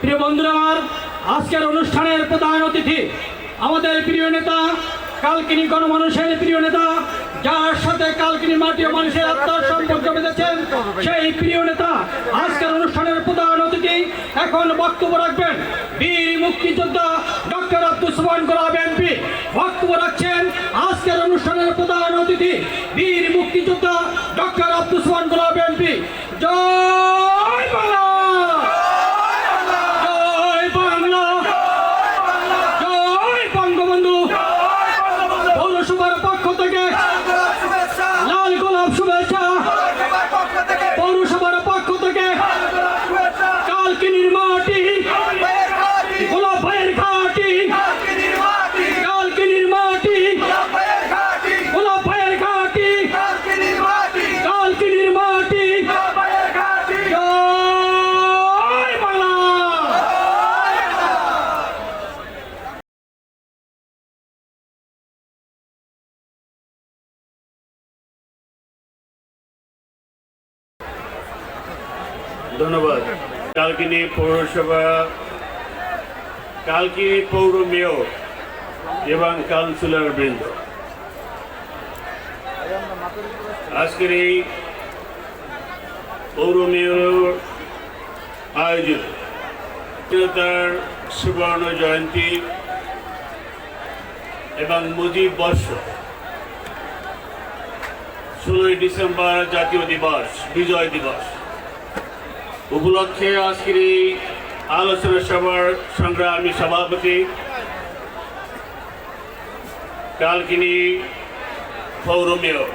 প্রিয় বন্ধুরা আমার, আজকের অনুষ্ঠানের প্রধান অতিথি আমাদের প্রিয় নেতা, কালকিনি গণমানুষের প্রিয় নেতা, যার সাথে কালকিনি মাটি ও মানুষের আত্মার সম্পর্ক বেঁধেছেন, সেই প্রিয় নেতা আজকের অনুষ্ঠানের প্রধান অতিথি। এখন বক্তব্য রাখবেন বীর মুক্তিযোদ্ধা ডক্টর আব্দুস সোবহান গোলাপ এমপি। বক্তব্য রাখছেন আজকের অনুষ্ঠানের প্রধান অতিথি বীর মুক্তিযোদ্ধা ডক্টর আব্দুস সোবহান গোলাপ এমপি। জয় বাংলা, জয় বাংলা, জয় বঙ্গবন্ধু। পৌরসভার পক্ষ থেকে লাল গোলাপ শুভেচ্ছা, পৌরসভার পক্ষ থেকে কালকিনির মাটি, গোলাপ ভাইয়ের ঘাটি, কালকিনির মাটি, গোলাপ ভাইয়ের ঘাটি, কালকিনির মাটি। জয় বাংলা। ধন্যবাদ। কালকিনি পৌরসভা, কালকিনি পৌর মেয়র এবং কাউন্সিলর বৃন্দ, আজকের এই পৌর মেয়র আয়োজিত তার সুবর্ণ জয়ন্তী এবং মুজিব বর্ষ 16ই ডিসেম্বর জাতীয় দিবস, বিজয় দিবস উপলক্ষে আজকের এই আলোচনা সভার সংগ্রামী সভাপতি কালকিনি পৌর মেয়র,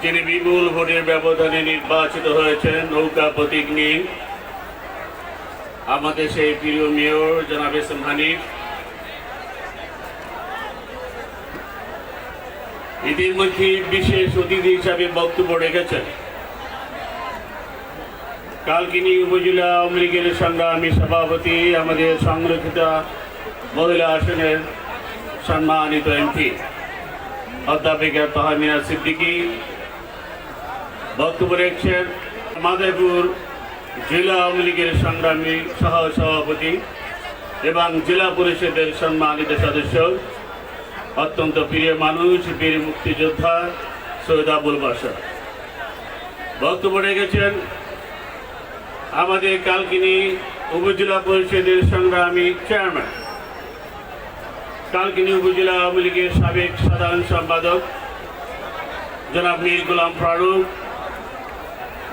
যিনি বিপুল ভোটের ব্যবধানে নির্বাচিত হয়েছেন নৌকা প্রতীক নিয়ে, আমাদের সেই প্রিয় মেয়র জনাব এস এম হানিফ। ইতিমধ্যে বিশেষ অতিথি হিসাবে বক্তব্য রেখেছেন কালকিনি উপজেলা আওয়ামী লীগের সংগ্রামী সভাপতি, আমাদের সংরক্ষিত মহিলা আসনের সম্মানিত এমপি অধ্যাপিকা তাহমিনা সিদ্দিকী। বক্তব্য রেখেছেন মাদারীপুর জেলা আওয়ামী লীগের সংগ্রামী সহ সভাপতি এবং জেলা পরিষদের সম্মানিত সদস্য, অত্যন্ত প্রিয় মানুষ, বীর মুক্তিযোদ্ধা সৈয়দ আবুল বাশার। বক্তব্য রেখেছেন আমাদের কালকিনি উপজেলা পরিষদের সংগ্রামী চেয়ারম্যান, কালকিনি উপজেলা আওয়ামী লীগের সাবেক সাধারণ সম্পাদক জনাব মীর গোলাম ফারুক।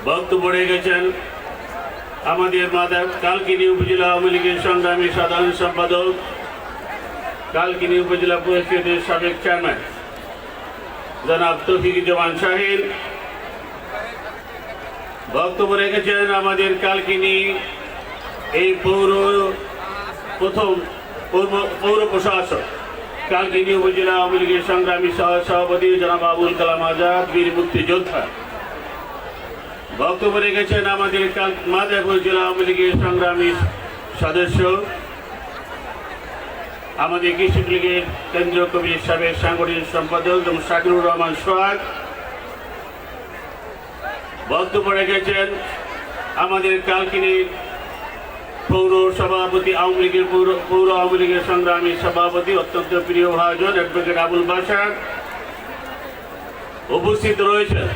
বক্তব্য রেখেছেন আমাদের কালকিনি উপজেলা আওয়ামী লীগের সংগ্রামী সাধারণ সম্পাদক, কালকিনি উপজেলা পরিষদের সাবেক চেয়ারম্যান জনাব তৌফিকুজ্জামান শাহিন। বক্তব্য রেখেছেন আমাদের কালকিনি এই প্রথম পৌর প্রশাসক, কালকিনি উপজেলা আওয়ামী লীগের সংগ্রামী সহ সভাপতি জনাব আবুল কালাম আজাদ, বীর মুক্তিযোদ্ধা। বক্তব্য রেখেছেন আমাদের মাদারীপুর জেলা আওয়ামী লীগের সংগ্রামী সদস্য, আমাদের কৃষক লীগের কেন্দ্রীয় কমিটির সাবেক সাংগঠনিক সম্পাদক শাকিরুর রহমান সোহাগ। বক্তব্য রেখেছেন আমাদের কালকিনি পৌর সভাপতি, আওয়ামী লীগের পৌর আওয়ামী লীগের সংগ্রামী সভাপতি, অত্যন্ত প্রিয় ভাজন অ্যাডভোকেট আবুল বাশার। উপস্থিত রয়েছেন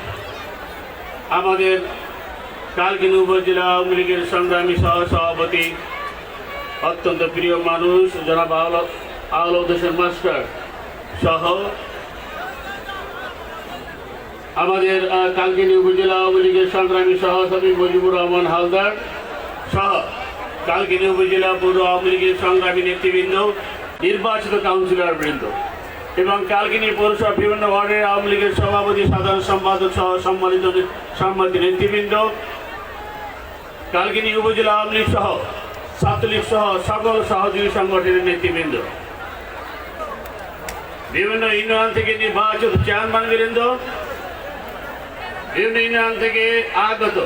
আমাদের কালকিনি উপজেলা আওয়ামী লীগের সংগ্রামী সহ সভাপতি, অত্যন্ত প্রিয় মানুষ জনাব আওলাদ হোসেন মাস্টার সহ আমাদের কালকিনি উপজেলা আওয়ামী লীগের সংগ্রামী সহসভাপতি মুজিবুর রহমান হালদার সহ কালকিনি উপজেলা পৌর আওয়ামী লীগের সংগ্রামী নেতৃবৃন্দ, নির্বাচিত কাউন্সিলর বৃন্দ এবং কালকিনি পৌরসভা বিভিন্ন ওয়ার্ডের আওয়ামী লীগের সভাপতি, সাধারণ সম্পাদক সহ সম্মানিত নেতৃবৃন্দ, কালকিনি উপজেলা আওয়ামী লীগ সহ ছাত্রলীগ সহ সকল সহযোগী সংগঠনের নেতৃবৃন্দ, বিভিন্ন ইউনিয়ন থেকে নির্বাচিত চেয়ারম্যান বৃন্দ, বিভিন্ন ইউনিয়ন থেকে আগত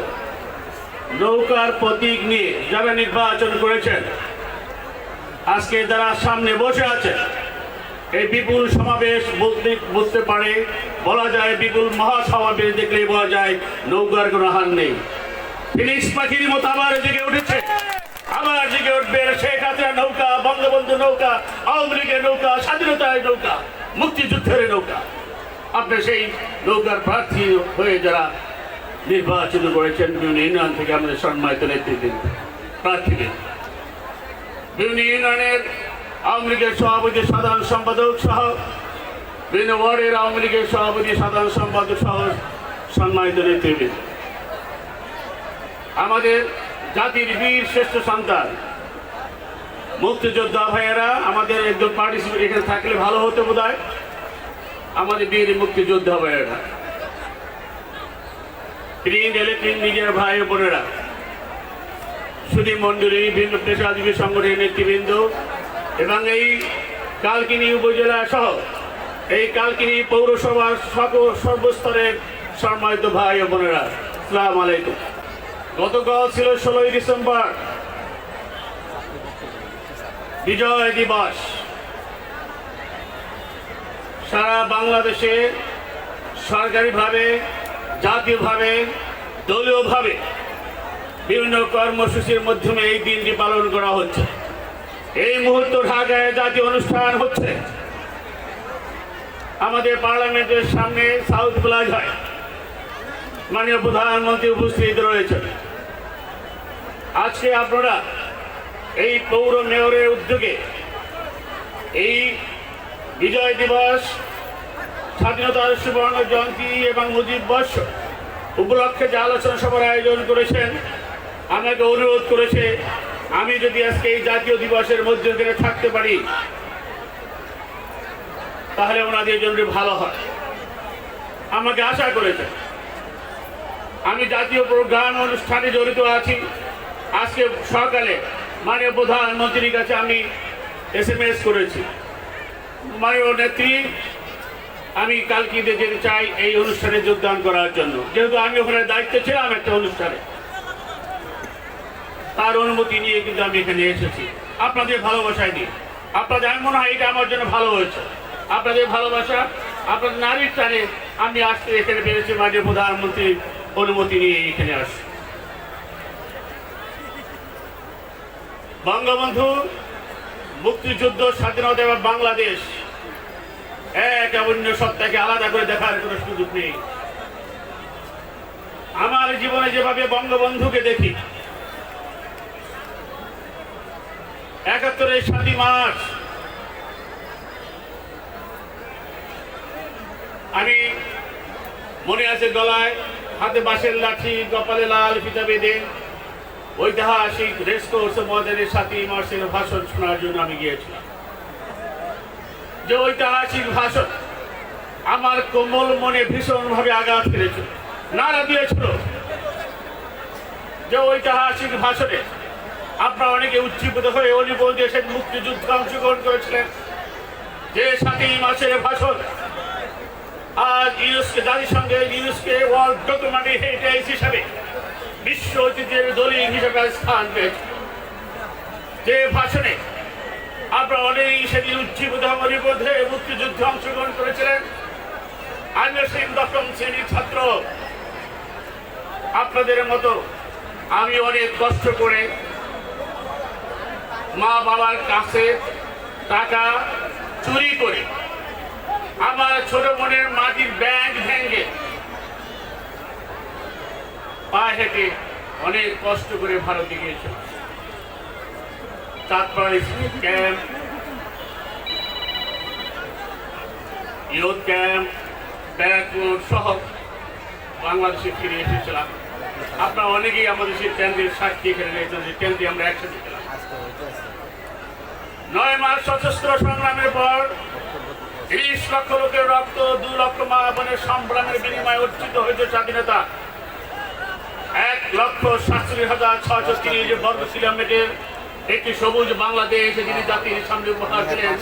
নৌকার প্রতীক নিয়ে যারা নির্বাচন করেছেন, আজকে যারা সামনে বসে আছেন, এই বিপুল সমাবেশ বুঝতে পারে, বলা যায় বিপুল মহাসমাবেশ দেখলেই বলা যায় নৌকার কোনো হার নেই। ফিনিক্স পাখির মতো আবার জেগে উঠেছে, আবার জেগে উঠবে শেখ হাসিনা নৌকা, বঙ্গবন্ধু নৌকা, আওয়ামী লীগের নৌকা, স্বাধীনতার নৌকা, মুক্তিযুদ্ধের নৌকা। আপনি সেই নৌকার প্রার্থী হয়ে যারা নির্বাচিত করেছেন বিভিন্ন ইউনিয়ন থেকে আমাদের সম্মানিত নেতৃবৃন্দ প্রার্থীদের, বিভিন্ন ইউনিয়নের আওয়ামী লীগের সভাপতি, সাধারণ সম্পাদক সহ বিভিন্ন ওয়ার্ডের আওয়ামী লীগের সভাপতি, সাধারণ সম্পাদক সহ সম্মানিত নেতৃবৃন্দ, আমাদের জাতির বীর শ্রেষ্ঠ সন্তান মুক্তিযোদ্ধা ভাইয়েরা, আমাদের একজন পার্টিসিপেট এখানে থাকলে ভালো হতো বোধহয়, আমাদের বীর মুক্তিযোদ্ধা ভাইয়েরা, প্রিন্ট ইলেকট্রিক মিডিয়ার ভাই ও বোনেরা, সুধী মণ্ডলী, বিভিন্ন পেশাজীবী সংগঠনের নেতৃবৃন্দ এবং এই কালকিনি উপজেলা সহ এই কালকিনি পৌরসভার সকল সর্বস্তরের সম্মানিত ভাই ও বোনেরা, আসসালামু আলাইকুম। গতকাল ছিল 16ই ডিসেম্বর, বিজয় দিবস। সারা বাংলাদেশে সরকারিভাবে, জাতীয়ভাবে, দলীয়ভাবে বিভিন্ন কর্মসূচির মাধ্যমে এই দিনটি পালন করা হচ্ছে। এই মুহূর্তে ঢাকায় জাতীয় অনুষ্ঠান হচ্ছে, আমাদের পার্লামেন্টের সামনে সাউথ প্লাজায় মাননীয় প্রধানমন্ত্রী উপস্থিত রয়েছেন। আজকে আপনারা এই পৌর মেয়রের উদ্যোগে এই বিজয় দিবস, স্বাধীনতার সুবর্ণ জয়ন্তী এবং মুজিব বর্ষ উপলক্ষে যে আলোচনা সভার আয়োজন করেছেন, আমাকে অনুরোধ করেছে আমি যদি আজকে এই জাতীয় দিবসের মধ্যে থাকতে পারি তাহলে ওনাদের জন্য ভালো হয়। আমাকে আশা করেছে, আমি জাতীয় প্রোগ্রাম অনুষ্ঠানে জড়িত আছি। আজকে সকালে মাননীয় প্রধানমন্ত্রীর কাছে আমি SMS করেছি, মাননীয় নেত্রী আমি কালকিতে যেতে চাই এই অনুষ্ঠানে যোগদান করার জন্য, যেহেতু আমি ওখানে দায়িত্ব ছিলাম একটা অনুষ্ঠানে। তার অনুমতি নিয়ে কিন্তু আমি এখানে এসেছি, আপনাদের ভালোবাসায় নিয়ে। আপনাদের আমি মনে হয় এটা আমার জন্য ভালো হয়েছে, আপনাদের ভালোবাসা, আপনাদের নারীর টানে আমি আসতে এখানে পেরেছি। মাননীয় প্রধানমন্ত্রীর অনুমতি নিয়ে এখানে আসি। বঙ্গবন্ধু, মুক্তিযুদ্ধ, স্বাধীনতা এবং বাংলাদেশ এক অন্য সত্তাকে আলাদা করে দেখার কোনো সুযোগ নেই। আমার জীবনে যেভাবে বঙ্গবন্ধুকে দেখি, ৭১ 7ই মার্চ আমি মনে আছে গলায় হাতে বাঁশের লাঠি, কপালে লাল ফিতা বেঁধে ঐতিহাসিক রেসকোর্স ময়দানে ৭ই মার্চের ভাষণ শোনার জন্য আমি গিয়েছিলাম। যে ঐতিহাসিক ভাষণ আমার কোমল মনে ভীষণভাবে আঘাত করেছিল, নাড়া দিয়েছিল। যে ঐতিহাসিক ভাষণে আপনারা অনেকে উজ্জীবিত হয়ে অলিবন্ধ এসে মুক্তিযুদ্ধে অংশগ্রহণ করেছিলেন। যে ৭ই মার্চের ভাষণ আজ ইউনেস্কো, জাতিসংঘের ইউনেস্কো ওয়ার্ল্ড ডকুমেন্টারি হেরিটেজ হিসাবে বিশ্ব ঐতিহ্যের দলিল হিসেবে স্থান পেয়েছে। যে ভাষণে আপনারা অনেকেই সেদিন উজ্জীবিত অলিবন্ধে মুক্তিযুদ্ধে অংশগ্রহণ করেছিলেন। আমি সেই ১০ম শ্রেণীর ছাত্র, আপনাদের মতো আমি অনেক কষ্ট করে মা বাবার কাছে টাকা চুরি করে আমার ছোট বোনের মাটির ব্যাগ ভেঙে পায়ে হেঁটে অনেক কষ্ট করে ভারতে গিয়েছিল। তারপরে ক্যাম্প, ইউথ ক্যাম্প, ব্যারাকপুর সহ বাংলাদেশে ফিরে এসেছিলাম। আপনারা অনেকেই আমাদের সেই ক্যাম্পের সাক্ষী এখানে রয়েছেন, যে ক্যাম্পে আমরা একসাথে ছিলাম। ৯ মাস সশস্ত্র সংগ্রামের পর ৩০ লক্ষ লোকের রক্ত, ২ লক্ষ মা বোনের সংগ্রামের বিনিময়ে অর্জিত হয়েছে স্বাধীনতা। ১,৬৭,৬৩০ বর্গ কিলোমিটার একটি সবুজ বাংলাদেশ যিনি জাতির সামনে উপহার দিলেন,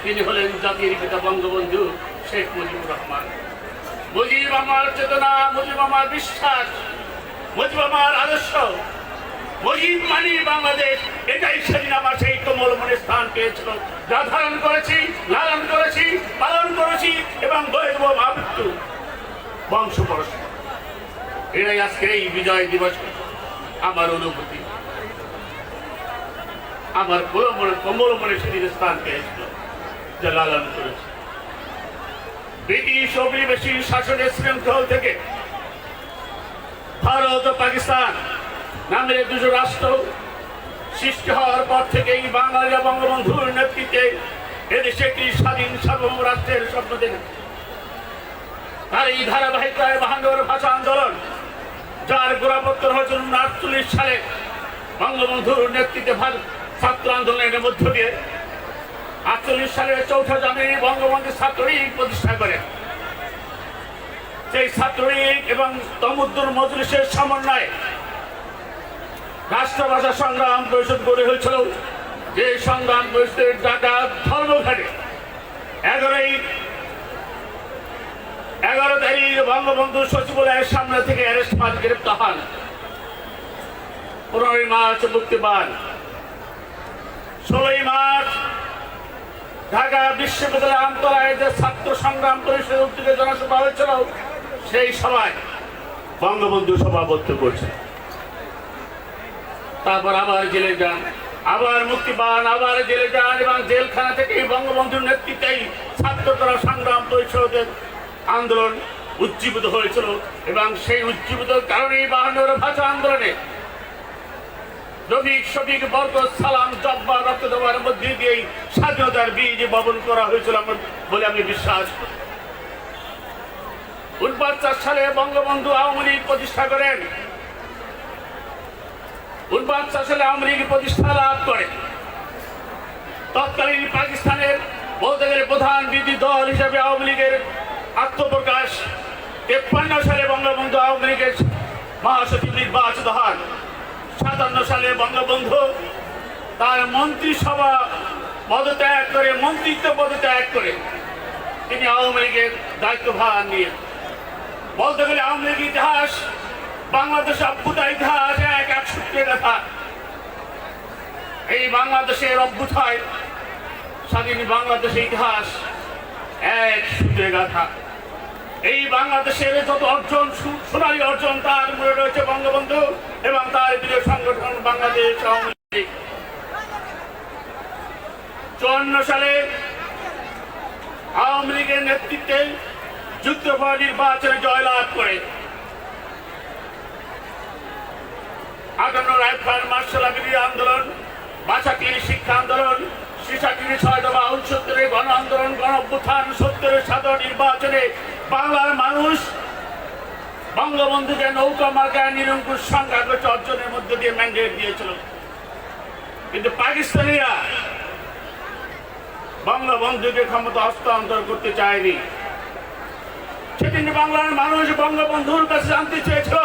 তিনি হলেন জাতির পিতা বঙ্গবন্ধু শেখ মুজিবুর রহমান। মুজিব আমার চেতনা, মুজিব আমার বিশ্বাস, মুজিব আমার আদর্শ, মুজিব মানি বাংলাদেশ। এটাই সেদিন আমার সেই কোমল মনে স্থান পেয়েছিল, যা ধারণ করেছি, লালন করেছি, পালন করেছি এবং বয়ে দেব আমৃত্যু বংশ পরশ। এটাই আজকে এই বিজয় দিবস। আমার অনুভূতি, আমার কম্বল মনে সেদিন স্থান পেয়েছিল, যা লালন করেছে। ব্রিটিশ অভিবাসী শাসনের শৃঙ্খল থেকে ভারত ও পাকিস্তান নামের দুটো রাষ্ট্র সৃষ্টি হওয়ার পর থেকেই বাঙালিরা বঙ্গবন্ধুর নেতৃত্বে এদেশে একটি স্বাধীন সার্বভৌম রাষ্ট্রের স্বপ্ন দেখে। তার এই ধারাবাহিকতায় 52 ভাষা আন্দোলন, যার গোড়াপত্তন হয়েছিল 1948 সালে বঙ্গবন্ধুর নেতৃত্বে ছাত্র আন্দোলনের মধ্য দিয়ে 48 সালের 4 জানুয়ারি বঙ্গবন্ধু ছাত্রলীগ প্রতিষ্ঠা করেন। সেই ছাত্রলীগ এবং তমুদ্দুর মজলিসের সমন্বয়ে রাষ্ট্রভাষা সংগ্রাম পরিষদ গড়ে হয়েছিল, যে সংগ্রাম পরিষদের ঢাকা ধর্মঘাটে 11 তারিখ বঙ্গবন্ধু সচিবালয়ের সামনে থেকে অ্যারেস্ট হন, গ্রেপ্তার হন। 15 মার্চ মুক্তি পান। 16 মার্চ ঢাকা বিশ্ববিদ্যালয় আমতলায় যে ছাত্র সংগ্রাম পরিষদের উদ্যোগে জনসভা হয়েছিল, সেই সভায় বঙ্গবন্ধু সভাপতিত্ব করছে। তারপর আবার জেলে যান, আবার মুক্তি পান, আবার জেলে যান এবং জেলখানা থেকে বঙ্গবন্ধুর নেতৃত্বেই ছাত্ররা সংগ্রাম পরিষদের আন্দোলন উজ্জীবিত হয়েছিল এবং সেই উজ্জীবিত কারণেই 52 ভাষা আন্দোলনে রফিক, শফিক, বরকত, সালাম, জব্বার, রক্ত দেওয়ার মধ্যে দিয়েই স্বাধীনতার বীজ বপন করা হয়েছিল বলে আমি বিশ্বাস করি। 49 সালে বঙ্গবন্ধু আওয়ামী লীগ প্রতিষ্ঠা করেন। 49 সালে আওয়ামী লীগ প্রতিষ্ঠা লাভ করে। তৎকালীন পাকিস্তানের বলতে গেলে প্রধান বিরোধী দল হিসেবে আওয়ামী লীগের আত্মপ্রকাশ। 53 সালে বঙ্গবন্ধু আওয়ামী লীগের মহাসচিব নির্বাচিত হন। 57 সালে বঙ্গবন্ধু তার মন্ত্রিসভা পদত্যাগ করে, মন্ত্রিত্ব পদত্যাগ করে তিনি আওয়ামী লীগের দায়িত্বভার নিয়ে। বলতে গেলে আওয়ামী লীগ ইতিহাস, বাংলাদেশ অভ্যুদয় ইতিহাস এক সূত্রে লেখা। এই বাংলাদেশের অভ্যুদয়, স্বাধীন বাংলাদেশের ইতিহাস এক সূত্রে গাথা। এই বাংলাদেশের যত অর্জন, সোনালী অর্জন, তার মূলে রয়েছে বঙ্গবন্ধু এবং তার প্রিয় সংগঠন বাংলাদেশ আওয়ামী লীগ। 54 সালে আওয়ামী লীগের নেতৃত্বে যুক্তফ্রন্ট নির্বাচনে জয়লাভ করে। 58 রাইফাল মার্শাল বিরোধী আন্দোলন, বাছাটির শিক্ষা আন্দোলন, 66 দফা 69 গণ আন্দোলন, গণ অভ্যুত্থান, 70 সাধারণ নির্বাচনে বাংলার মানুষ বঙ্গবন্ধুকে নৌকা মার্কায় নিরঙ্কুশ সংখ্যাগরিষ্ঠ অর্জনের মধ্যে দিয়ে ম্যান্ডেট দিয়েছিল। কিন্তু পাকিস্তানিরা বঙ্গবন্ধুকে ক্ষমতা হস্তান্তর করতে চায়নি। সেদিন বাংলার মানুষ বঙ্গবন্ধুর কাছে জানতে চেয়েছিল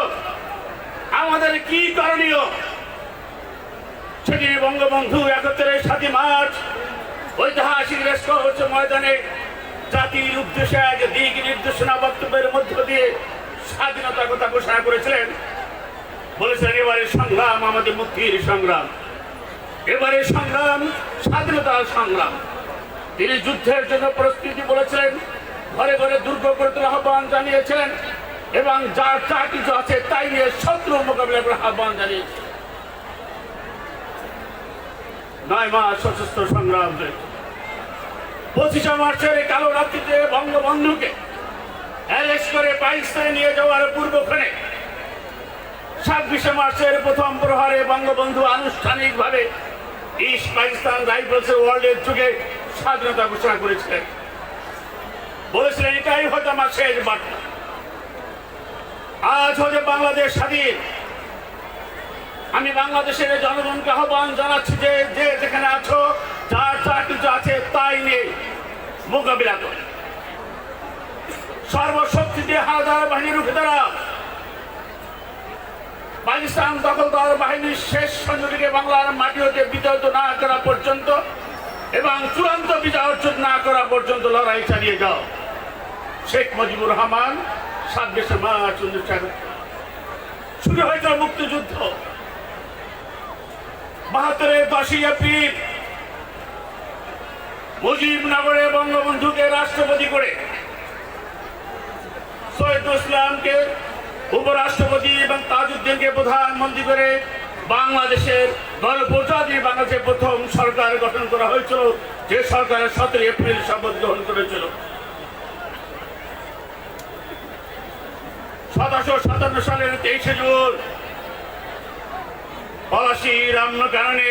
আমাদের কি করণীয়। সেদিন বঙ্গবন্ধু 71 মার্চ ঐতিহাসিক রেসকোর্স ময়দানে জাতির উদ্দেশ্যে এক দিক নির্দেশনা বক্তব্যের মধ্য দিয়ে স্বাধীনতার কথা ঘোষণা করেছিলেন। বলেছিলেন এবারে সংগ্রাম আমাদের মুক্তির সংগ্রাম, এবারে সংগ্রাম স্বাধীনতার সংগ্রাম। তিনি যুদ্ধের জন্য প্রস্তুতি বলেছিলেন, ঘরে ঘরে দুর্গ করে তোলার আহ্বান জানিয়েছিলেন এবং যার যা কিছু আছে তাই নিয়ে শত্রুর মোকাবিলা করার আহ্বান জানিয়েছিলেন। 9 মাস সশস্ত্র সংগ্রাম। 25 মার্চের কালো রাত্রিতে বঙ্গবন্ধুকে অ্যারেস্ট করে পাকিস্তানে নিয়ে যাওয়ার পূর্বক্ষণে 26 মার্চের প্রথম প্রহারে বঙ্গবন্ধু আনুষ্ঠানিকভাবে ইস্ট পাকিস্তান রাইফেলসের ওয়ার্ল্ডের যুগে স্বাধীনতা ঘোষণা করেছিলেন। বলেছিলেন এটাই হয়তো আমার শেষ বার্তা। আজ হচ্ছে বাংলাদেশ স্বাধীন। আমি বাংলাদেশের জনগণকে আহ্বান জানাচ্ছি যে যে যেখানে আছো, যার যা কিছু আছে তাই নিয়ে মোকাবিলা করে সর্বশক্তি দিয়ে হানাদার বাহিনী রুখে দাঁড়াও। পাকিস্তান দখলদার বাহিনীর শেষ সৈন্যটিকে বাংলার মাটি হতে বিতাড়িত না করা পর্যন্ত এবং চূড়ান্ত বিজয় অর্জন না করা পর্যন্ত লড়াই চালিয়ে যাও। শেখ মুজিবুর রহমান 27 মার্চ 1971 শুরু হয়েছিল মুক্তিযুদ্ধ। 72-এর 10 এপ্রিল মুজিবনগরে বঙ্গবন্ধুকে রাষ্ট্রপতি করে শহীদুল ইসলামকে উপরাষ্ট্রপতি এবং তাজউদ্দিনকে প্রধানমন্ত্রী করে বাংলাদেশের গণপ্রজাতন্ত্রী বাংলাদেশের প্রথম সরকার গঠন করা হয়েছিল, যে সরকারের 17 এপ্রিল শপথ গ্রহণ করেছিল। 1757 সালের 23 জুন পলাশীর কারণে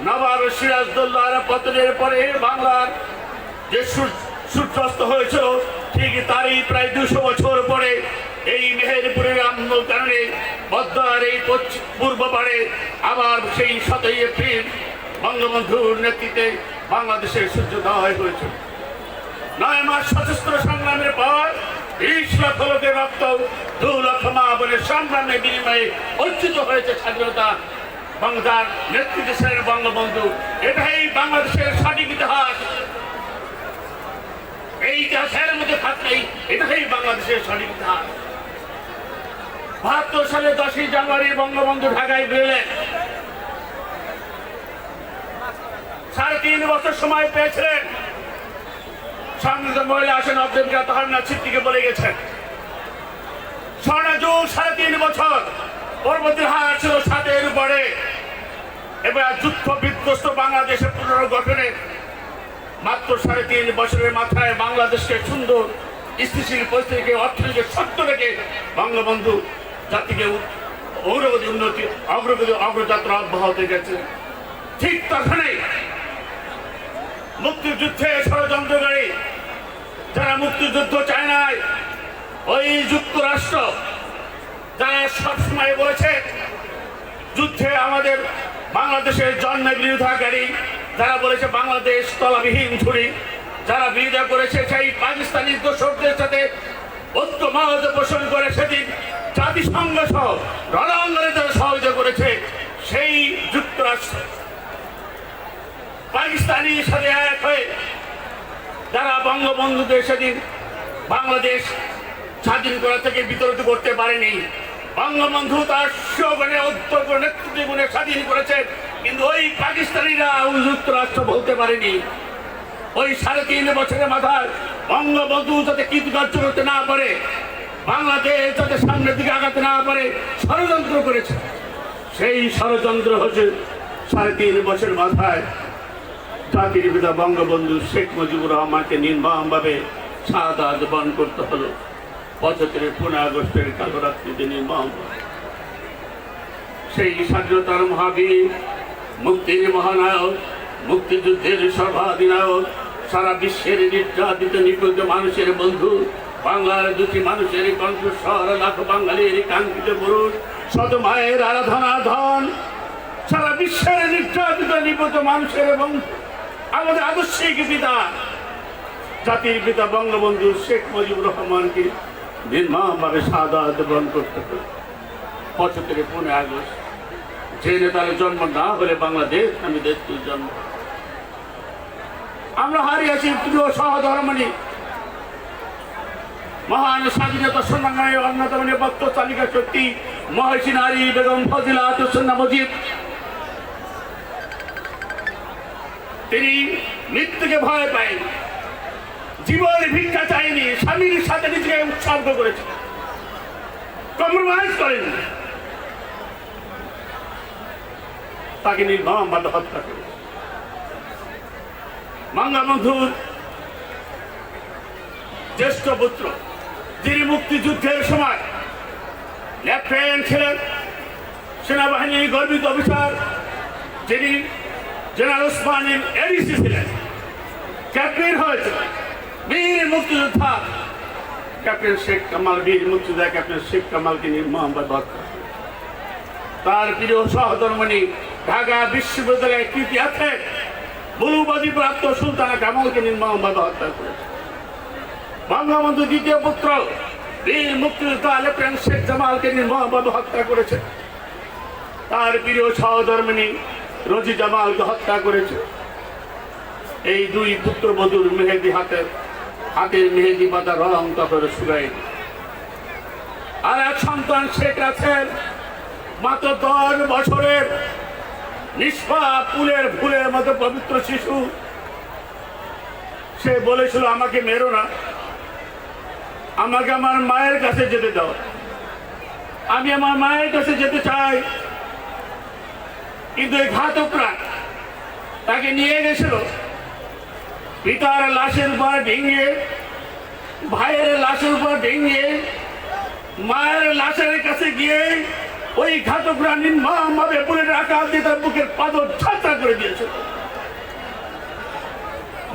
নবাব সিরাজদৌল্লার পতনের পরে বাংলার যে সূর্যাস্ত হয়েছিল, ঠিক তারই প্রায় 200 বছর পরে এই মেহেরপুরের আন্দোলন কারণে পদ্মার এই পূর্ব পাড়ে আবার সেই 17 এপ্রিল বঙ্গবন্ধুর নেতৃত্বে বাংলাদেশের সূর্যোদয় হয়েছে। 9 মাস সশস্ত্র সংগ্রামের পর 20 লক্ষ লোকের রক্ত, 2 লক্ষ মা বোনের সংগ্রামের বিনিময়ে অর্জিত হয়েছে স্বাধীনতা। বাংলার নেতৃত্বে ছিলেন বঙ্গবন্ধু। এটাই বাংলাদেশের সঠিক ইতিহাস। এই ইতিহাসের মধ্যে থাকলেই এটাই বাংলাদেশের সঠিক ইতিহাস। 72 সালে 10ই জানুয়ারি বঙ্গবন্ধু ঢাকায় বেরোলেন। 3.5 বছর সময় পেয়েছিলেন। সংযুক্ত মহিলা আসেন অব্দেবিকা তাহারনা ছিট্টিকে বলে গেছেন, স্বর্ণযুগ 3.5 বছর, পরবর্তী হার ছিল 7-এর উপরে। এবার যুদ্ধ বিধ্বস্ত বাংলাদেশের পুনর্গঠনে মাত্র 3.5 বছরের মাথায় বাংলাদেশকে সুন্দর স্থিতিশীল পরিস্থিতিকে অর্থনীতিকে শক্ত রেখে বঙ্গবন্ধু জাতিকে অগ্রযাত্রা অব্যাহত গেছে। ঠিক তখনই মুক্তিযুদ্ধে ষড়যন্ত্রকারী যারা মুক্তিযুদ্ধ চায় নাই, ওই যুক্তরাষ্ট্র যারা সবসময় বলেছে যুদ্ধে আমাদের বাংলাদেশের জন্ম বিরোধিতাকারী, যারা বলেছে বাংলাদেশ তলাবিহীন ঝুড়ি, যারা বিরোধিতা করেছে সেই পাকিস্তানি দোসরদের সাথে ঐক্যমত পোষণ করে সেদিন জাতিসংঘ সহ রণাঙ্গনে যারা সহযোগিতা করেছে, সেই যুক্তরাষ্ট্র পাকিস্তানির সাথে এক হয়ে যারা বঙ্গবন্ধুকে সেদিন বাংলাদেশ স্বাধীন করা থেকে বিতাড়িত করতে পারেনি। বঙ্গবন্ধু তার স্বগণে অধ্যক্ষ নেতৃত্ব গুণে স্বাধীন করেছে, কিন্তু ওই পাকিস্তানিরা যুক্তরাষ্ট্র বলতে পারেনি। ওই 3.5 বছরের মাথায় বঙ্গবন্ধু যাতে কৃতকার্য করতে না পারে, বাংলাদেশ যাতে সামনের দিকে আগাতে না পারে ষড়যন্ত্র করেছে। সেই ষড়যন্ত্র হচ্ছে 3.5 বছরের মাথায় জাতির পিতা বঙ্গবন্ধু শেখ মুজিবুর রহমানকে নির্মমভাবে শাহাদাত বরণ করতে হলো 15 আগস্টের কালো রাত্রিতে নির্মম। সেই স্বাধীনতার মহাবীর, মুক্তির মহানায়ক, মুক্তিযুদ্ধের সর্বাধিনায়ক, সারা বিশ্বের নির্যাতিত নিপীড়িত মানুষের বন্ধু, বাংলার দুটি মানুষের কণ্ঠস্বর, লাখো বাঙালির কাঙ্ক্ষিত পুরুষ, শত মায়ের আরাধনা ধন, সারা বিশ্বের নির্যাতিত নিপীড়িত মানুষের বন্ধু, আমাদের আদর্শিক পিতা, জাতির পিতা বঙ্গবন্ধু শেখ মুজিবুর রহমানকে নির্মমভাবে শাহাদাত বরণ করতে হবে 15 আগস্ট। যে নেতার জন্ম না হলে বাংলাদেশ আমি দেশটির জন্ম। আমরা হারিয়েছি প্রিয় সহধর্মণী, মহান স্বাধীনতা সংগ্রামের অন্যতম নেপথ্য তালিকা শক্তি মহিষী নারী বেগম ফজিলাত হোসেনা মুজিব। তিনি মৃত্যুকে ভয় পায়, জীবনে ভিক্ষা চাইনি, স্বামীর সাথে নিজেকে উৎসর্গ করেছে, কম্প্রোমাইজ করেন, তাকে নির্মমভাবে হত্যা করে। বঙ্গবন্ধুর জ্যেষ্ঠ পুত্র, যিনি মুক্তিযুদ্ধের সময় লেফটেন্যান্ট ছিলেন, সেনাবাহিনীর গর্বিত অফিসার, যিনি জেনারেল ওসমানী এডিসি ছিলেন, ক্যাপ্টেন হয়েছে, বীর মুক্তিযোদ্ধা ক্যাপ্টেন শেখ কামাল, বীর মুক্তিযোদ্ধা ক্যাপ্টেন শেখ কামালকে নির্মমভাবে হত্যা। তার প্রিয় সহধর্মণী ঢাকা বিশ্ববিদ্যালয়ের কৃতি আছে বলুবাদী প্রাপ্ত সুলতানা কামালকে নির্মমভাবে হত্যা করেছে। বঙ্গবন্ধু দ্বিতীয় পুত্র বীর মুক্তিযোদ্ধা লেফটেন্যান্ট শেখ জামালকে নির্মমভাবে হত্যা করেছে। তার প্রিয় সহধর্মিণী রোজি জামালকে হত্যা করেছে। এই দুই পুত্রবধূর মেহেদি হাতের মেহেদি পাতা রং তখন শুকায়। আর এক সন্তান শেখ আছেন মাত্র 10 বছরের নিষ্পাপ ফুলের মতো পবিত্র শিশু। সে বলেছিল আমাকে মেরো না, আমাকে আমার মায়ের কাছে যেতে দাও। আমি আমার মায়ের কাছে যেতে চাই, কিন্তু এই ঘাতকরা তাকে নিয়ে গেছিল পিতার লাশের উপর ভেঙে, ভাইয়ের লাশের উপর ভেঙে, মায়ের লাশের কাছে গিয়ে ওই ঘাতকরা নির্মমভাবে বুলেটের আঘাত দিয়ে তার বুকের পাথর ছাত্রা করে দিয়েছিল।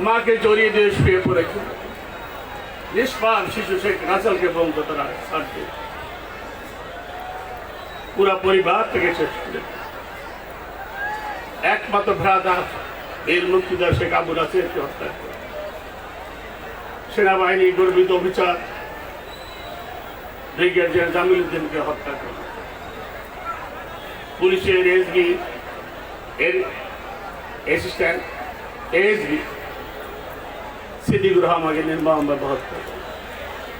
মাকে জড়িয়ে দিয়ে শুয়ে পড়েছিল। নিষ্পাপ শিশু শেখ রাসেলকে বন্ধ তারা ছাড়বে, পুরা পরিবার থেকে শেষ করে। একমাত্র ভ্রাতা এর মুক্তিদার শেখ আবু রাসেলকে হত্যা করে। সেনাবাহিনী গর্বিত অফিসার ব্রিগেডিয়ার জামিল উদ্দিনকে হত্যা করে। পুলিশের এসবি এর অ্যাসিস্ট্যান্ট এসবি সিদ্দিকুর রহমানকে নির্মমভাবে হত্যা করে।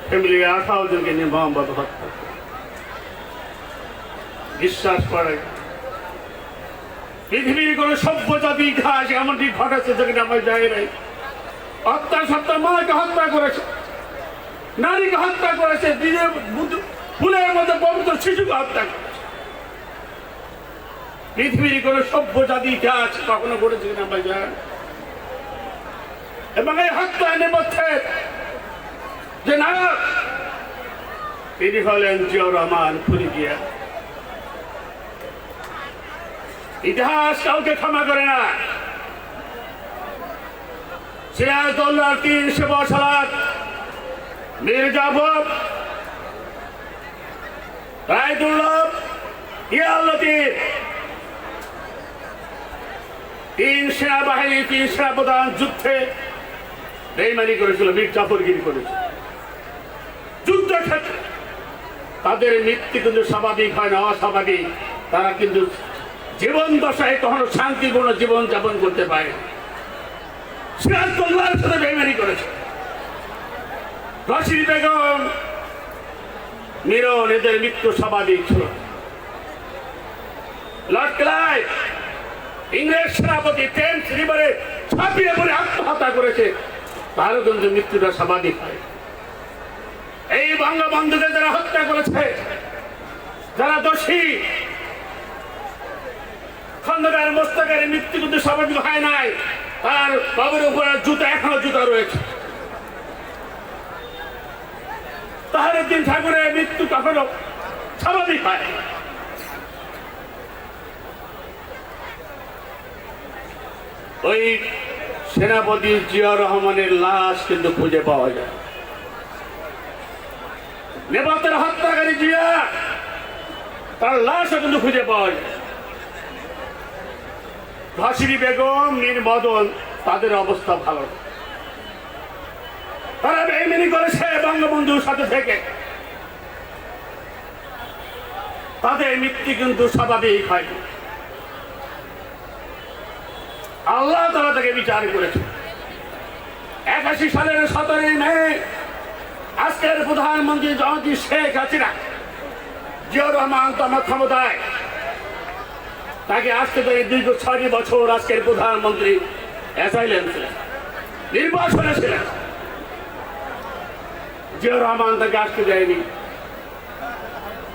ফ্যামিলির 18 জনকে নির্মমভাবে হত্যা করে। বিশ্বাস করে পৃথিবীর কোন সভ্য জাতি ইতিহাস এমনটি ঘটেছে যেখানে আমার যায় নাই। হত্যা সত্য মাকে হত্যা করেছে, নারীকে হত্যা করেছে, নিজের ফুলের মধ্যে পবিত্র শিশুকে হত্যা করেছে। পৃথিবীর কোন সভ্য জাতি ইতিহাস কখনো ঘটেছে কিনা আমরা জানি। এবং এই হত্যা নেপথ্যে যে নায়ক তিনি হলেন জিয়াউর রহমান ফুরিদিয়া। ইতিহাস কাউকে ক্ষমা করে না। সিরাজউদ্দৌলার 300 বছর মীর জাফর, রায়দুল্লভ, ইয়ার লতিফ, 3 সেনাবাহিনী 3 সেনাপ্রধান যুদ্ধে বেইমানি করেছিল, মীর জাফরগিরি করেছিল। যুদ্ধক্ষেত্রে তাদের মৃত্যু কিন্তু স্বাভাবিক হয় না, অস্বাভাবিক। তারা কিন্তু জীবন দশায় কখনো শান্তিপূর্ণ জীবন যাপন করতে পারে। সিরাজউদ্দৌলার সাথে বেইমানি করেছে। রশিদ বেগম, মিরন, এদের মৃত্যু স্বাভাবিক ছিল। লর্ড ক্লাইভ, ইংরেজ সেনাপতি, টেমস রিভারে ঝাঁপিয়ে পড়ে আত্মহত্যা করেছে, তারও কিন্তু মৃত্যুটা স্বাভাবিক হয়। এই বঙ্গবন্ধুকে যারা হত্যা করেছে, যারা দোষী, খন্দকার মোস্তফার মৃত্যু কিন্তু স্বাভাবিক হয় নাই। তার কবরের উপরে জুতা, এখনো জুতা রয়েছে। তাহেরউদ্দিন ঠাকুরের মৃত্যু কখনো স্বাভাবিক হয়। ওই সেনাপতি জিয়াউর রহমানের লাশ কিন্তু খুঁজে পাওয়া যায়। নেপালের হত্যাকারী জিয়া, তার লাশও কিন্তু খুঁজে পাওয়া যায়। ঘাসিরি বেগম, মীর মদন, তাদের অবস্থা ভালো না। তারা বেইমানি করেছে বঙ্গবন্ধুর সাথে থেকে। তাদের মৃত্যু কিন্তু স্বাভাবিক হয়নি। আল্লাহ তাআলা তাকে বিচার করেছে। 81 সালের 17 মে আজকের প্রধানমন্ত্রী জননেত্রী শেখ হাসিনা, জিয়াউর রহমান তখন ক্ষমতায়, তাকে আজকে ধরে দীর্ঘ 6 বছর আজকের প্রধানমন্ত্রী অ্যাসাইলেম ছিলেন, নির্বাসনে ছিলেন। জিয়াউর রহমান তাকে আসতে দেয়নি।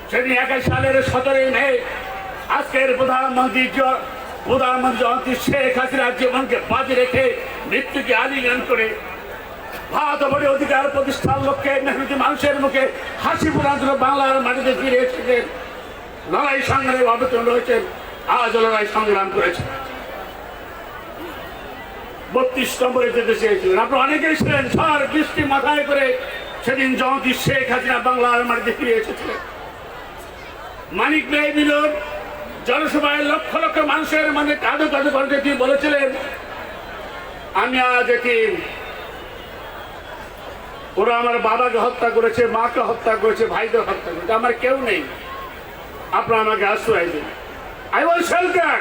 সেদিন 21 সালের 17 মে আজকের প্রধানমন্ত্রী জননেত্রী শেখ হাসিনা জীবনকে বাজি রেখে মৃত্যুকে আলিঙ্গন করে ভারত বড় অধিকার প্রতিষ্ঠার লক্ষ্যে মেহনতি মানুষের মুখে হাসি ফোটানোর জন্য বাংলার মাটিতে ফিরে এসেছেন। লড়াই সংগ্রামে অবতীর্ণ হয়েছেন, আজ লড়াই সংগ্রাম করেছেন। 32 নম্বরে যেতে চেয়েছিলেন। আপনারা অনেকেই ছিলেন, ঝড় বৃষ্টি মাথায় করে সেদিন জননেত্রী শেখ হাসিনা বাংলার মাটিতে ফিরে এসেছিলেন। মানিক ভাই মিলন জনসভায় লক্ষ লক্ষ মানুষের মানে কাঁদো কাঁদো করে তিনি বলেছিলেন, আমি আজ এতিম, ওরা আমার বাবাকে হত্যা করেছে, মাকে হত্যা করেছে, ভাইদের হত্যা করেছে, আমার কেউ নেই, আপনারা আমাকে আশ্রয় দিন। I was shelter.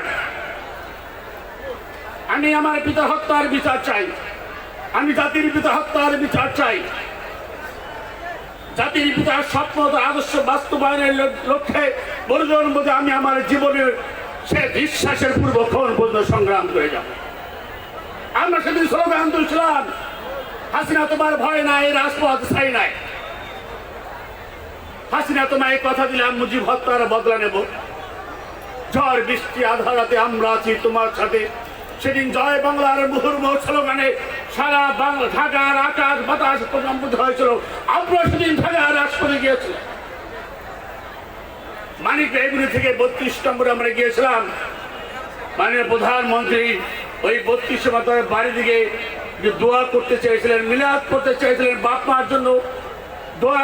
আমি আমার পিতা হত্যার বিচার চাই, আমি জাতির পিতা হত্যার বিচার চাই। জাতির পিতার স্বপ্ন আদর্শ বাস্তবায়নের লক্ষ্যে প্রয়োজন বোধে আমি আমার জীবনের সে বিশ্বাসের পূর্বক্ষণ পর্যন্ত সংগ্রাম করে যাব। আমরা সেদিন স্লোগান তুলছিলাম, হাসিনা তোমার ভয় নাই, রাজপথ ছাই নাই। হাসিনা তোমায় কথা দিলাম মুজিব হত্যার বদলা নেব। ঝড় বৃষ্টি আধা রাতে আমরা আছি তোমার সাথে। সেদিন জয় বাংলার মুহুর্মুহু স্লোগানে সারা বাংলা ঢাকার আকাশ বাতাস প্রকম্পিত হয়েছিল। আমরা সেদিন ঢাকার রাজপথে গিয়েছিলাম। মানিক এগুলি থেকে 32 নম্বরে আমরা গিয়েছিলাম। মাননীয় প্রধানমন্ত্রী ওই 32 মাতার বাড়ি দিকে যে দোয়া করতে চেয়েছিলেন, মিলাদ করতে চেয়েছিলেন, বাপ মার জন্য দোয়া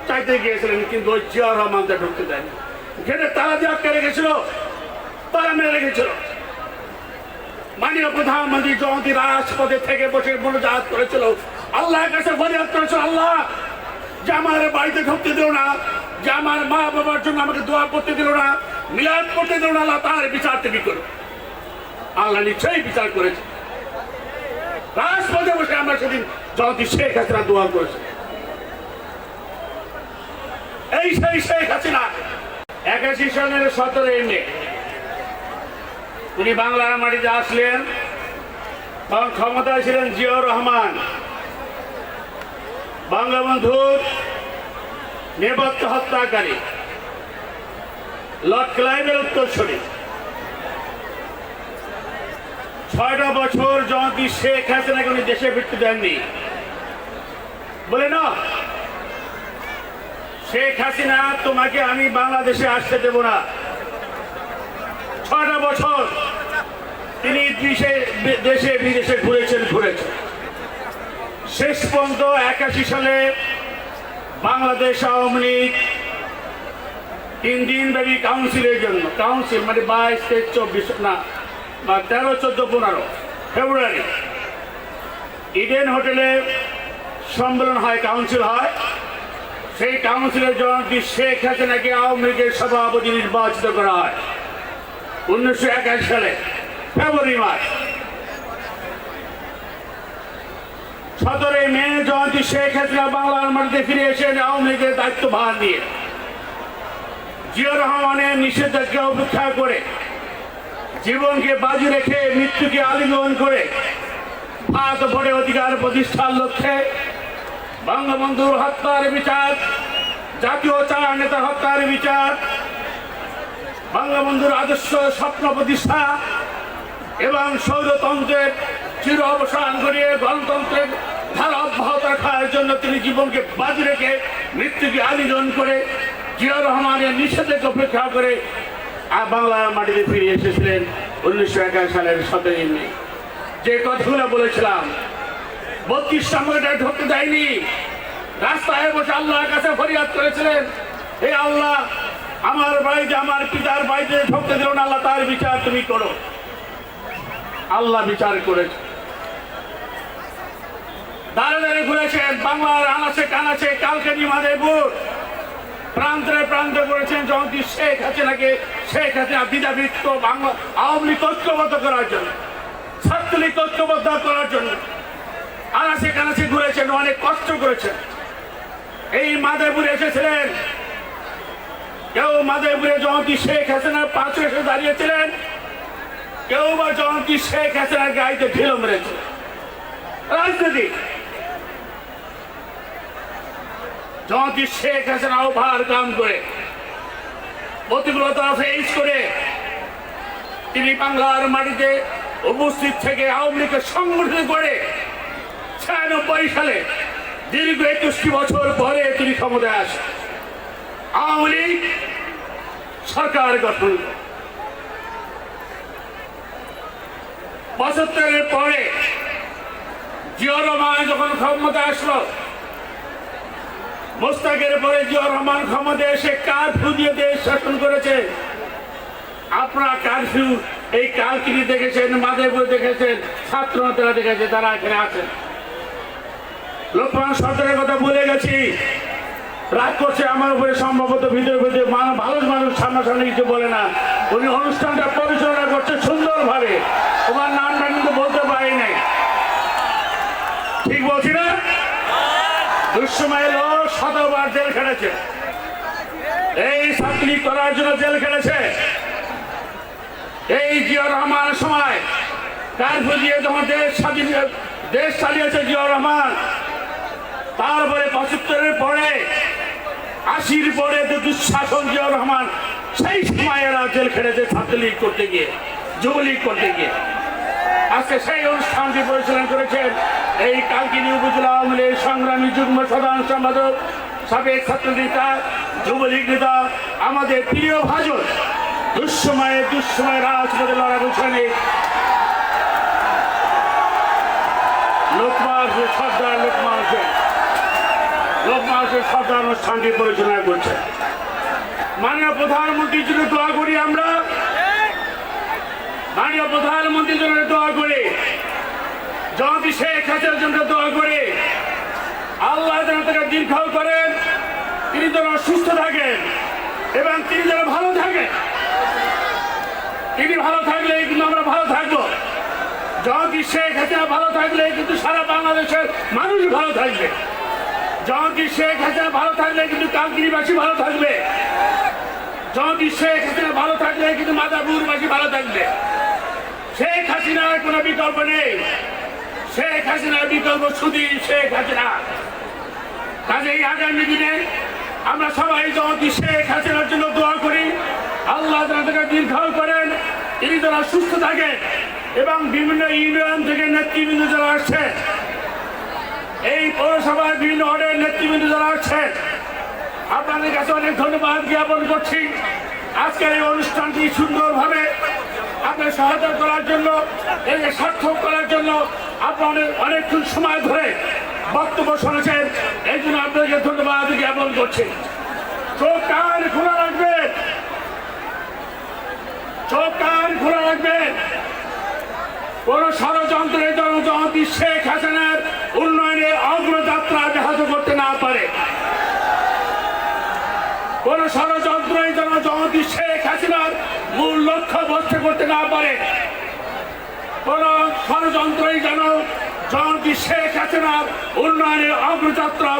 চাইতে গিয়েছিলেন, কিন্তু ওই জিয়াউর রহমানকে ঢুকতে দেয়নি। গেটে তালা দিয়ে আটকে রেখেছিল, তালা মেরে রেখেছিল। মাননীয় প্রধানমন্ত্রী জয়ন্তী রাজপথে থেকে বসে মোনাজাত করেছিল, আল্লাহর কাছে ফরিয়াদ করেছিল, আল্লাহ যে আমার বাড়িতে ঢুকতে দিল না, যে আমার মা বাবার জন্য আমাকে দোয়া করতে দিল না, মিলাদ করতে দিল না, আল্লাহ তার বিচার তুমি করো। আল্লাহ নিশ্চয়ই বিচার করেছে। রাজপথে বসে আমরা সেদিন জয়ন্তী শেখ হাসিনা দোয়া করেছি। এই সেই শেখ হাসিনা 81 সালের 17 মে তিনি বাংলার মাটিতে আসলেন। তখন ক্ষমতায় ছিলেন জিয়াউর রহমান, বঙ্গবন্ধুর নেপথ্য হত্যাকারী, লর্ড ক্লাইভের উত্তরসূরি। 6টা বছর জয়ন্তী শেখ হাসিনাকে উনি দেশে ফিরতে দেননি। বলে না, শেখ হাসিনা তোমাকে আমি বাংলাদেশে আসতে দেব না। 6টা বছর তিনি দেশে বিদেশে ঘুরেছেন। শেষ পর্যন্ত 81 সালে বাংলাদেশ আওয়ামী লীগ 3 দিন ব্যাপী কাউন্সিলের জন্য, কাউন্সিল মানে 22, 23, 24 না বা 13, 14, 15 ফেব্রুয়ারি ইডেন হোটেলে সম্মেলন হয়, কাউন্সিল হয়। সেই কাউন্সিলের জয়ন্তী শেখ হাসিনাকে আওয়ামী লীগের সভাপতি নির্বাচিত করা হয় 1981 সালে ফেব্রুয়ারি মাস। 17 মে জয়ন্তী শেখ হাসিনা বাংলার মাটিতে ফিরে এসেন আওয়ামী লীগের দায়িত্বভার নিয়ে। জিয়াউর রহমানের নিষেধাজ্ঞা উপেক্ষা করে, জীবনকে বাজি রেখে, মৃত্যুকে আলিঙ্গন করে ভাত ভোটে অধিকার প্রতিষ্ঠার লক্ষ্যে বঙ্গবন্ধুর হত্যার বিচার, জাতীয় চার নেতা হত্যার বিচার, বঙ্গবন্ধুর আদর্শ স্বপ্ন প্রতিষ্ঠা এবং সৌরতন্ত্রের চির অবসান করিয়ে গণতন্ত্রের ধারা অব্যাহত রাখার জন্য তিনি জীবনকে বাজি রেখে, মৃত্যুকে আলিঙ্গন করে, জিয়াউর রহমানের নিষেধাজ্ঞা উপেক্ষা করে বাংলার মাটিতে ফিরে এসেছিলেন 1981 সালের 17 মে। যে কথাগুলো বলেছিলাম, 32 নম্বরে ঢুকতে দেয়নি। রাস্তায় বসে আল্লাহর কাছে ফরিয়াদ করেছিলেন, হে আল্লাহ, আমার বাড়িতে, আমার পিতার বাড়িতে ঢুকতে দিল না, আল্লাহ তার বিচার তুমি করো। আল্লাহ বিচার করেছে। দাঁড়ে দাঁড়িয়ে ঘুরেছেন বাংলার আনাচে কানাচে, কালকানি মাদেপুর প্রান্তে প্রান্তে করেছেন জয়ন্তী শেখ হাসিনাকে, শেখ হাসিনা দ্বিধাবিত্ত বাংলা আওয়ামী লীগ ঐক্যবদ্ধ করার জন্য, ছাত্রলীগ ঐক্যবদ্ধ করার জন্য আনাচে কানাচে ঘুরেছেন, অনেক কষ্ট করেছেন। এই মাদেপুরে এসেছিলেন, কেউ মাদেপুরে জয়ন্তী শেখ হাসিনার পাশে এসে দাঁড়িয়েছিলেন, কেউ বা জয়ন্তী শেখ হাসিনার গাড়িতে ঢিল মেরেছে। রাজনীতি জয়ন্তী শেখ হাসিনা ওভার কাম করে, প্রতিকূলতা ফেস করে তিনি বাংলার মাটিতে উপস্থিত থেকে আওয়ামী লীগকে সংগঠিত করে 96 সালে দীর্ঘ 21 বছর পরে তিনি ক্ষমতায় আসেন। আওয়ামী লীগ সরকার গঠন 75 পরে জিয়াউর রহমান যখন ক্ষমতা আসলো, মোস্তাকের পরে জিয়াউর রহমান ক্ষমতায় এসে কারফিউ দিয়ে দেশ শাসন করেছে। আপনারা কারফিউ এই কালকিনি দেখেছেন, মাদেপুর দেখেছেন, ছাত্র নেতারা দেখেছে, তারা এখানে আছেন। লোকমান সরকারের কথা বলে গেছি, রাগ করছে আমার উপরে, সম্ভবত ভিতরে ভিতরে ভালো মানুষ সামনাসামনি কিছু বলে না। উনি অনুষ্ঠানটা পরিচালনা করছে সুন্দরভাবে, তোমার নামটা কিন্তু বলতে পারি নাই, ঠিক বলছি না? দুঃসময় লোক 17বার জেল খেটেছে, এই ছাত্রী করার জন্য জেল খেটেছে। এই জিয়াউর রহমানের সময় কারফিউ দিয়ে যখন দেশ চালিয়েছে জিয়াউর রহমান, তারপরে 75-এর পরে 80-র পরে যে দুঃশাসন জিয়াউর রহমান সেই সময় এরা জেল খেটেছে ছাত্রলীগ করতে গিয়ে, যুবলীগ করতে গিয়ে। আজকে সেই অনুষ্ঠানটি পরিচালনা করেছেন এই কালকিনি উপজেলা আওয়ামী লীগের সংগ্রামী যুগ্ম সাধারণ সম্পাদক, সাবেক ছাত্র নেতা, যুবলীগ নেতা, আমাদের প্রিয় ভাজন, দুঃসময়ে রাজপথে লড়াই সৈনিক লোকমান সর্দার অনুষ্ঠানটি পরিচালনা করছেন। মাননীয় প্রধানমন্ত্রীর জন্য দোয়া করি আমরা, মাননীয় প্রধানমন্ত্রীর জন্য দোয়া করি, জনাবি শেখ হাসিনার জন্য দোয়া করি। আল্লাহ যেন তাকে দীর্ঘায়ু করেন, তিনি যেন সুস্থ থাকেন এবং তিনি যেন ভালো থাকেন। তিনি ভালো থাকলে কিন্তু আমরা ভালো থাকবো। জনাবি শেখ হাসিনা ভালো থাকলে কিন্তু সারা বাংলাদেশের মানুষ ভালো থাকবে। জনাবি শেখ হাসিনা ভালো থাকলে কিন্তু কালকিনিবাসী ভালো থাকবে। জনাবি শেখ হাসিনা ভালো থাকলে কিন্তু মাদারপুরবাসী ভালো থাকবে। শেখ হাসিনার কোনো বিকল্প নেই। শেখ হাসিনার বিকল্প শুধু শেখ হাসিনা। কাজেই আগামী দিনে আমরা সবাই জনাবি শেখ হাসিনার জন্য দোয়া করি, আল্লাহ যেন তাকে দীর্ঘায়ু করেন, তিনি যেন সুস্থ থাকেন এবং বিভিন্ন ইউনিয়ন থেকে নেতৃবৃন্দ যারা আসছে, এই পৌরসভার বিভিন্ন ওয়ার্ডের নেতৃবৃন্দ যারা আসছে, আপনাদের কাছে অনেক ধন্যবাদ জ্ঞাপন করছি। আজকের এই অনুষ্ঠানটি সুন্দরভাবে আপনার সহায়তা করার জন্য, এই সার্থক করার জন্য আপনাদের অনেকক্ষণ সময় ধরে বক্তব্য শুনেছেন, এই জন্য আপনাদেরকে ধন্যবাদ জ্ঞাপন করছি। চোখ কান খোলা রাখবেন, চোখ কান খোলা রাখবেন। কোন ষড়যন্ত্রের জন্য জনাবি শেখ হাসিনার উন্নয়নের অগ্রযাত্রা ব্যাহত করতে না পারে, কোন ষড়যন্ত্রের জন্য জনাবি শেখ হাসিনার মূল লক্ষ্য ভ্রষ্ট করতে না পারে, কোন ষড়যন্ত্রই যেন জনাবি শেখ হাসিনার উন্নয়নের অগ্রযাত্রা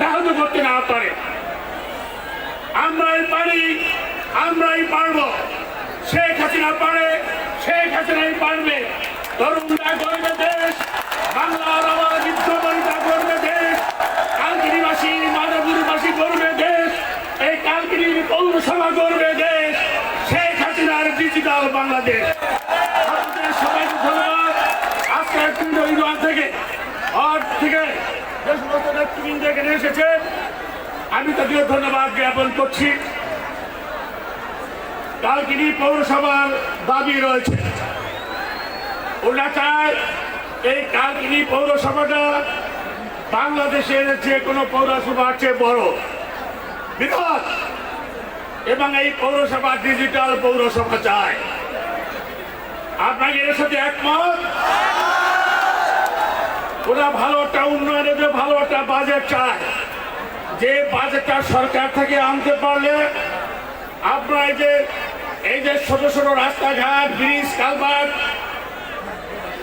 ব্যাহত করতে না পারে। আমরাই পারি, আমরাই পারব। শেখ হাসিনা পারে, শেখ হাসিনাই পারবে। তরুণরা গড়বে দেশ, বাংলার আবার বিদ্যমানিতা গড়বে দেশ, কালকিনিবাসী মাদারপুরবাসী গড়বে দেশ, এই কালকিনির পৌরসভা গড়বে দেশ, শেখ হাসিনার ডিজিটাল বাংলাদেশ। আপনাদের সবাইকে ধন্যবাদ। আজকে থেকে যে সমস্ত নেতৃবৃন্দ এখানে এসেছে আমি তাদের ধন্যবাদ জ্ঞাপন করছি। কালকিনি পৌরসভার দাবি রয়েছে, ওরা চায় এই কালকিনি পৌরসভাটা বাংলাদেশের যে কোনো পৌরসভার চেয়ে বড়, বৃহৎ, এবং এই পৌরসভা ডিজিটাল পৌরসভা চায়। আপনাকে এর সাথে একমত? ওরা ভালো একটা উন্নয়নের ভালো একটা বাজেট চায়, যে বাজেটটা সরকার থেকে আনতে পারলে আপনারা এই যে ছোট ছোট রাস্তাঘাট, ব্রিজ, কালভার্ট,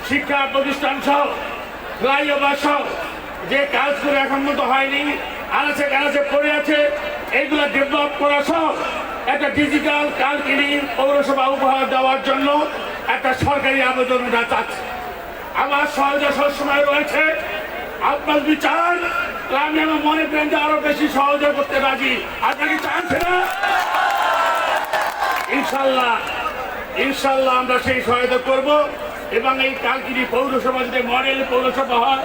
শিক্ষা প্রতিষ্ঠান সহ, ফ্লাইওভার সহ যে কাজগুলো এখন মতো হয়নি, আনাচে কানাচে পড়ে আছে, এইগুলো ডেভেলপ করা সহ একটা ডিজিটাল কালকিনি পৌরসভা উপহার দেওয়ার জন্য একটা সরকারি আবেদন ওটা চাচ্ছে। আমার সহযোগিতা সবসময় রয়েছে। আপনার যদি চান আমি আমার মনে করেন যে আরো বেশি সহযোগিতা করতে রাজি। আপনাকে চাইছে না? ইনশাল্লাহ ইনশাল্লাহ আমরা সেই সহায়তা করব এবং এই কালকিনি পৌরসভা যদি মডেল পৌরসভা হয়,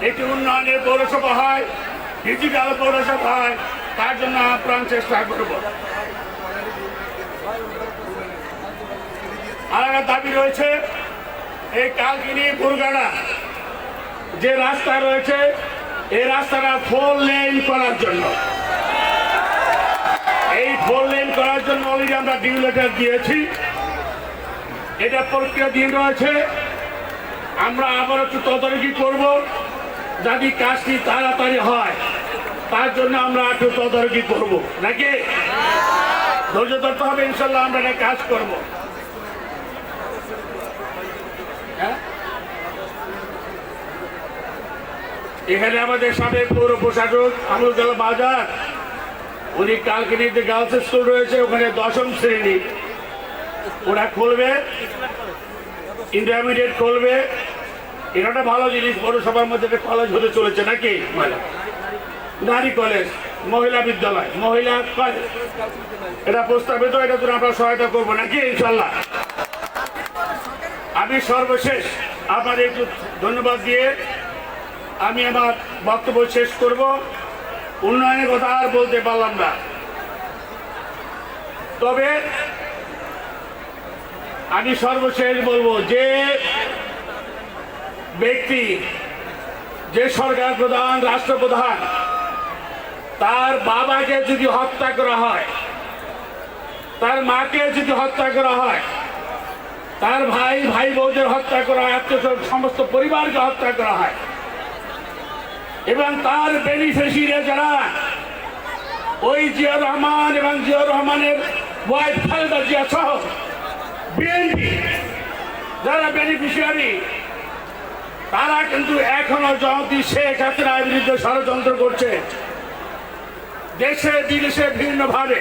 একটি উন্নয়নের পৌরসভা হয়, ডিজিটাল পৌরসভা হয়, তার জন্য আপ্রাণ চেষ্টা করব। আর একটা দাবি রয়েছে, এই কালকিনি বুরগাড়া যে রাস্তা রয়েছে, এই রাস্তাটা 4 লেন করার জন্য, এই 4 লেন করার জন্য অলরেডি আমরা ডিউ লেটার দিয়েছি, এটা প্রক্রিয়াধীন রয়েছে। আমরা আবার একটু তদারকি করব, যদি কাজটি তাড়াতাড়ি হয় তার জন্য আমরা একটু তদারকি করব, নাকি ধৈর্য ধরতে হবে। ইনশাল্লাহ আমরা এটা কাজ করব। এখানে আমাদের সাবেক পৌর প্রশাসক আমুল বাজার, উনি কালকিনিতে গার্লস স্কুল রয়েছে, ওখানে 10ম শ্রেণী ওরা খুলবে, ইন্টারমিডিয়েট খুলবে। এটা ভালো জিনিস, পৌরসভার মধ্যে একটা কলেজ হতে চলেছে, নাকি নারী কলেজ। মহিলা বিদ্যালয়, মহিলা কলেজ, এটা প্রস্তাবিত, এটা তো আমরা সহায়তা করবো নাকি ইনশাল্লাহ। আমি সর্বশেষ আপনাদের একটু ধন্যবাদ দিয়ে আমি আমার বক্তব্য শেষ করব। উন্নয়নের কথা আর বলতে পারলাম না, তবে আমি সর্বশেষ বলবো যে ব্যক্তি, যে সরকার প্রধান, রাষ্ট্রপ্রধান, তার বাবাকে যদি হত্যা করা হয়, তার মাকে যদি হত্যা করা হয়, তার ভাই বোনদের হত্যা করা হয়, সমস্ত পরিবারকে হত্যা করা হয়, এবং তার বেনিফিশিয়ারি যারা ওই জিয়াউর রহমান এবং জিয়াউর রহমানের ওয়াইফ খালেদা জিয়া সহ বিএনপি যারা বেনিফিশিয়ারি, তারা কিন্তু এখনো জয়ন্তী শেখ হাসিনার বিরুদ্ধে ষড়যন্ত্র করছে। দেশে বিদেশে বিভিন্নভাবে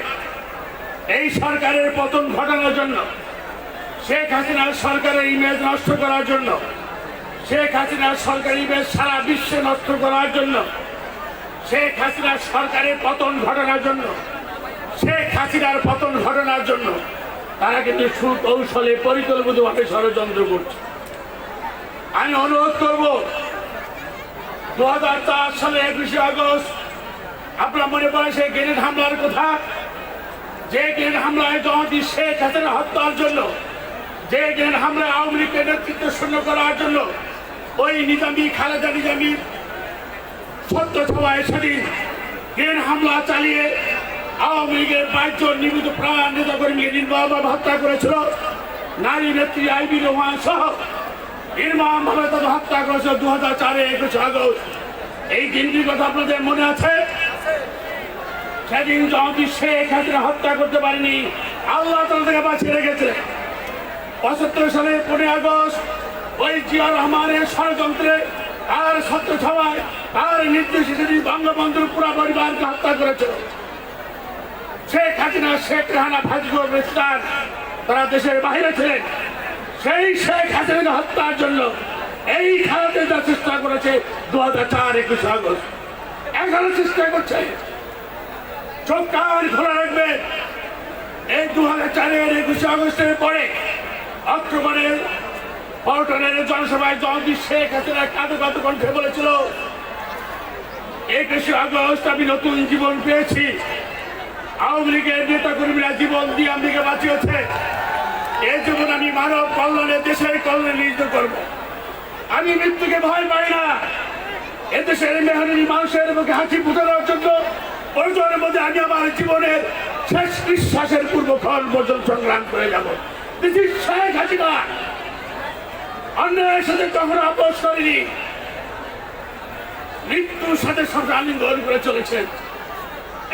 এই সরকারের পতন ঘটানোর জন্য, শেখ হাসিনার সরকারের ইমেজ নষ্ট করার জন্য, শেখ হাসিনার সরকারি ইমেজ সারা বিশ্বে নষ্ট করার জন্য, শেখ হাসিনার সরকারের পতন ঘটানোর জন্য, শেখ হাসিনার পতন ঘটানোর জন্য তারা কিন্তু সুকৌশলে পরিকল্পিতভাবে ষড়যন্ত্র করছে। আমি অনুরোধ করব, 2004 সালে 21শে আগস্ট আপনার মনে পড়ে সেই গ্রেনেড হামলার কথা, যে গ্রেনেড হামলায় জয়ন্তী শেখ হাসিনা হত্যার জন্য, যে গ্রেনেড হামলায় আওয়ামী লীগের নেতৃত্ব শূন্য করার জন্য ওই নিজামী খালেদা নিজামী সত্য সভায় সেদিন গ্রেনেড হামলা চালিয়ে আওয়ামী লীগের 22 জন নিযুক্ত প্রাণ নেতাকর্মীকে নির্মমভাবে হত্যা করেছিল। নারী নেত্রী আইবি রহমান সহ নির্মমভাবে তাদের হত্যা করেছিল 2004 21শে আগস্ট। এই দিনটির কথা আপনাদের মনে আছে? সেদিন জয়ন্তী শেখ হাসিনা হত্যা করতে পারেনি, আল্লাহ তাআলা তাকে বাঁচিয়ে রেখেছে। 75 সালে 15 আগস্ট ওই জিয়াউর রহমানের ষড়যন্ত্রে, তার সত্য সভায়, তার নির্দেশে সেদিন বঙ্গবন্ধুর পুরো পরিবারকে হত্যা করেছিল। শেখ হাসিনা, শেখ রেহানা, ভাজিকুর রেস্তার তারা দেশের বাইরে ছিলেন। সেই শেখ হাসিনাকে হত্যার জন্য এই খালেদা চেষ্টা করেছে 2004 21শে আগস্ট, এখনো চেষ্টা করছে। চোখ কান খোলা রাখবেন। এই 2004 21শে আগস্টের পরে অক্টোবরের পল্টনের জনসভায় জয়ন্তী শেখ হাসিনা কাঁদো কাঁদো কণ্ঠে বলেছিল, 21শে আগস্ট আমি নতুন জীবন পেয়েছি। আওয়ামী লীগের নেতা কর্মীরা জীবন দিয়ে আমাকে বাঁচিয়েছে। এই জীবন আমি মানব কল্যাণে, দেশের কল্যাণে নিয়োজিত করব। আমি মৃত্যুকে ভয় পাই না। এদেশের মেহনতি মানুষের মুখে হাসি ফুটানোর জন্য প্রয়োজনের মধ্যে আমি আমার জীবনের শেষ নিঃশ্বাসের পূর্বক্ষণ পর্যন্ত সংগ্রাম করে যাব। This is Sheikh Hasina. অন্যায়ের সাথে কখনো আপোষ করেনি, মৃত্যুর সাথে সব আলিঙ্গন করে চলেছেন।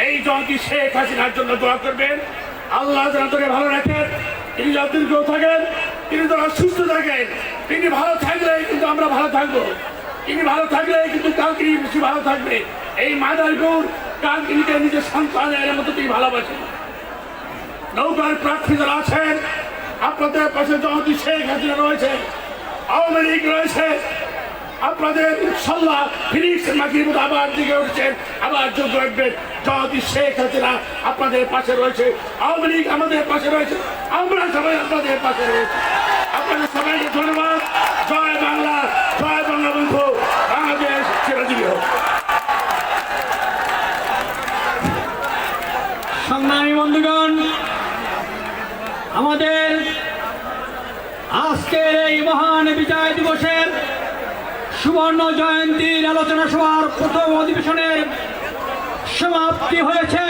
এই জয়ন্তী শেখ হাসিনার জন্য দোয়া করবেন। আল্লাহ যেন তাকে ভালো রাখেন, তিনি যেন দীর্ঘ থাকেন, তিনি যেন সুস্থ থাকেন। তিনি ভালো থাকলে কিন্তু আমরা ভালো থাকবো, তিনি ভালো থাকলে কিন্তু কালকিনি বেশি ভালো থাকবে। এই মাদার গৌর কালকিনিকে নিজের সন্তানের মতো তিনি ভালোবাসেন। নৌকার প্রার্থী যারা আছেন, আপনাদের পাশে জয়ন্তী শেখ হাসিনা রয়েছে, আওয়ামী লীগ রয়েছে, আপনাদের ইনশাল্লাহ ফিনিক্স মাটির মতো আবার দিকে উঠছেন, আবার যোগ্য রাখবেন। জয়ন্তী শেখ হাসিনা আপনাদের পাশে রয়েছে, আওয়ামী লীগ আমাদের পাশে রয়েছে, আমরা সবাই আপনাদের পাশে রয়েছে। আপনাদের সবাইকে ধন্যবাদ। জয় বাংলা, জয় বঙ্গবন্ধু, বাংলাদেশ চিরজীবী হোক। সংগ্রামী বন্ধুগণ, আমাদের আজকের এই মহান বিজয় দিবসের সুবর্ণ জয়ন্তীর আলোচনা সভার প্রথম অধিবেশনের সমাপ্তি হয়েছে।